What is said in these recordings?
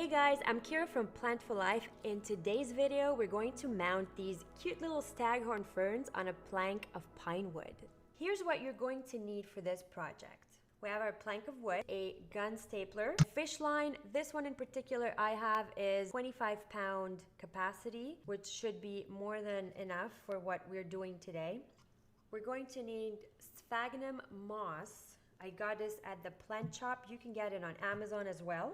Hey guys, I'm Kira from Plant for Life. In today's video, we're going to mount these cute little staghorn ferns on a plank of pine wood. Here's what you're going to need for this project. We have our plank of wood, a gun stapler, a fish line. This one in particular I have is 25-pound capacity, which should be more than enough for what we're doing today. We're going to need sphagnum moss. I got this at the plant shop. You can get it on Amazon as well.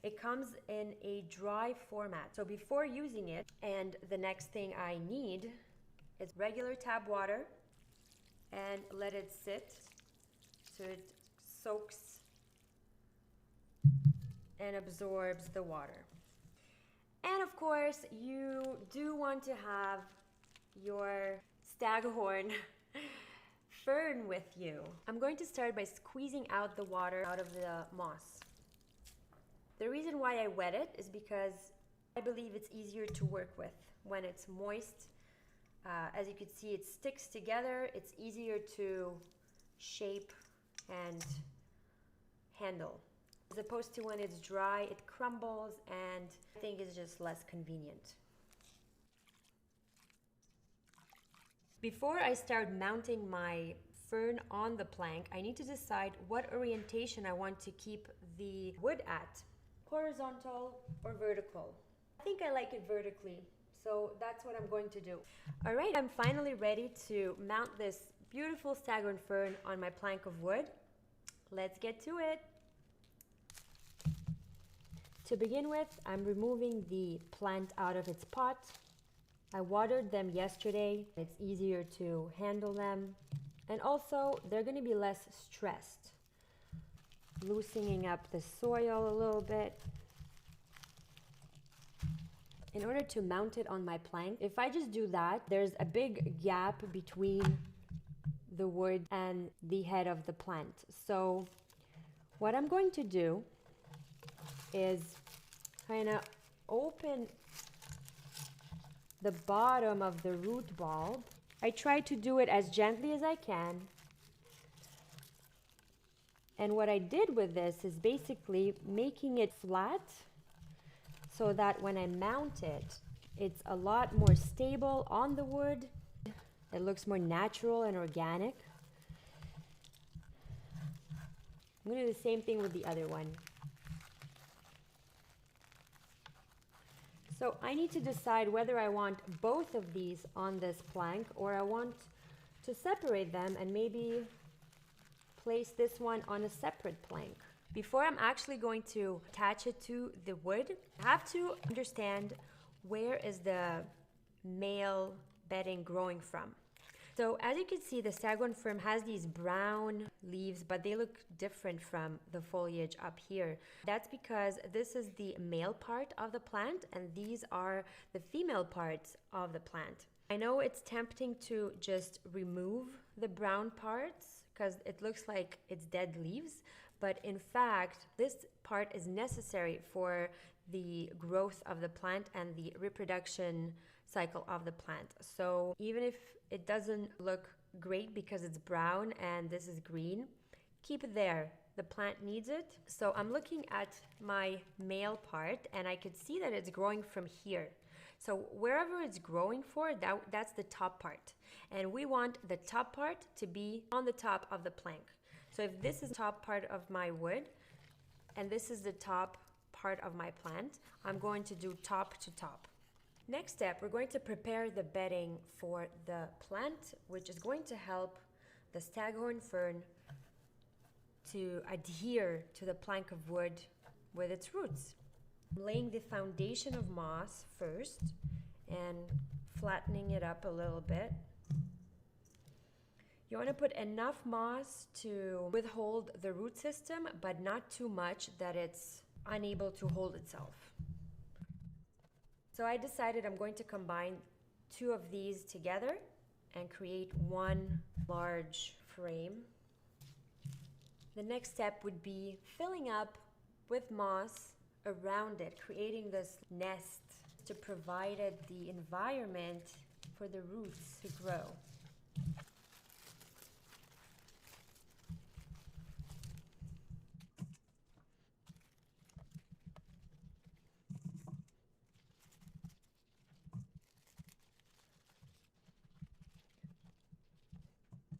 It comes in a dry format. So before using it, and the next thing I need is regular tap water and let it sit so it soaks and absorbs the water. And of course, you do want to have your Staghorn Fern with you. I'm going to start by squeezing out the water out of the moss. The reason why I wet it is because I believe it's easier to work with when it's moist. As you can see, it sticks together. It's easier to shape and handle. As opposed to when it's dry, it crumbles and I think it's just less convenient. Before I start mounting my fern on the plank, I need to decide what orientation I want to keep the wood at. Horizontal or vertical. I think I like it vertically, so that's what I'm going to do. All right, I'm finally ready to mount this beautiful staghorn fern on my plank of wood. Let's get to it. To begin with, I'm removing the plant out of its pot. I watered them yesterday. It's easier to handle them. And also, they're going to be less stressed. Loosening up the soil a little bit. In order to mount it on my plank, if I just do that, there's a big gap between the wood and the head of the plant. So what I'm going to do is kind of open the bottom of the root bulb. I try to do it as gently as I can. And what I did with this is basically making it flat so that when I mount it, it's a lot more stable on the wood. It looks more natural and organic. I'm going to do the same thing with the other one. So I need to decide whether I want both of these on this plank or I want to separate them and maybe place this one on a separate plank. Before I'm actually going to attach it to the wood, I have to understand where is the male bedding growing from. So as you can see, the staghorn fern has these brown leaves, but they look different from the foliage up here. That's because this is the male part of the plant and these are the female parts of the plant. I know it's tempting to just remove the brown parts because it looks like it's dead leaves, but in fact, this part is necessary for the growth of the plant and the reproduction cycle of the plant. So even if it doesn't look great because it's brown and this is green, keep it there. The plant needs it. So I'm looking at my male part and I could see that it's growing from here. So wherever it's growing for, that's the top part. And we want the top part to be on the top of the plank. So if this is the top part of my wood and this is the top part of my plant, I'm going to do top to top. Next step, we're going to prepare the bedding for the plant, which is going to help the staghorn fern to adhere to the plank of wood with its roots. I'm laying the foundation of moss first and flattening it up a little bit. You want to put enough moss to withhold the root system, but not too much that it's unable to hold itself. So I decided I'm going to combine two of these together and create one large frame. The next step would be filling up with moss around it, creating this nest to provide it the environment for the roots to grow.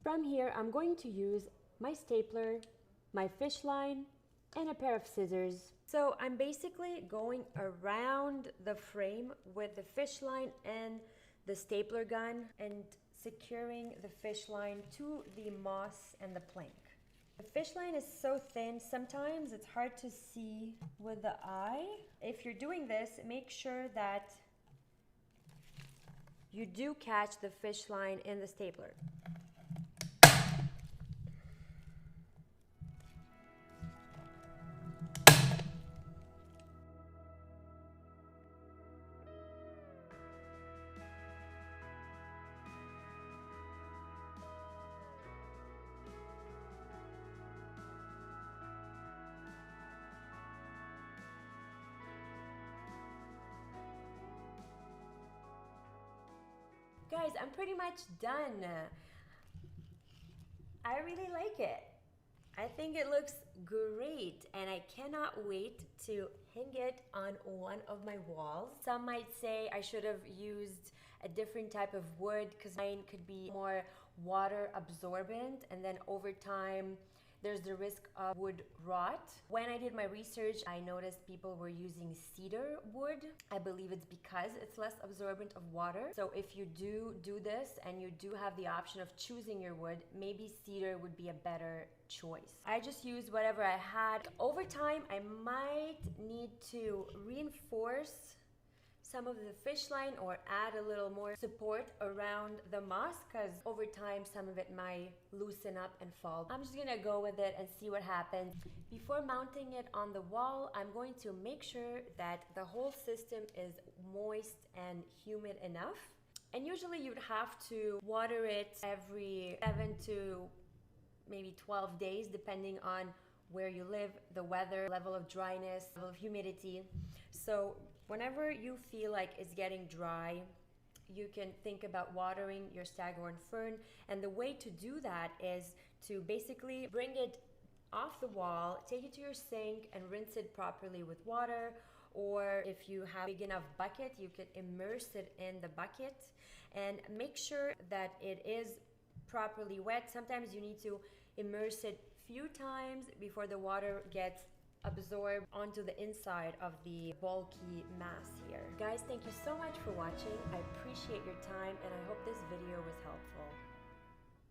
From here, I'm going to use my stapler, my fish line, and a pair of scissors. So I'm basically going around the frame with the fish line and the stapler gun and securing the fish line to the moss and the plank. The fish line is so thin, sometimes it's hard to see with the eye. If you're doing this, make sure that you do catch the fish line in the stapler. Guys, I'm pretty much done. I really like it. I think it looks great and I cannot wait to hang it on one of my walls. Some might say I should have used a different type of wood because mine could be more water absorbent, and then over time there's the risk of wood rot. When I did my research, I noticed people were using cedar wood. I believe it's because it's less absorbent of water. So if you do this and you do have the option of choosing your wood, maybe cedar would be a better choice. I just used whatever I had. Over time, I might need to reinforce some of the fish line or add a little more support around the moss, because over time some of it might loosen up and fall. I'm just gonna go with it and see what happens. Before mounting it on the wall, I'm going to make sure that the whole system is moist and humid enough. And usually you'd have to water it every 7 to maybe 12 days, depending on where you live, the weather, level of dryness, level of humidity. So whenever you feel like it's getting dry, you can think about watering your Staghorn Fern. And the way to do that is to basically bring it off the wall, take it to your sink and rinse it properly with water. Or if you have a big enough bucket, you can immerse it in the bucket and make sure that it is properly wet. Sometimes you need to immerse it a few times before the water gets absorb onto the inside of the bulky mass here. Guys, thank you so much for watching. I appreciate your time and I hope this video was helpful.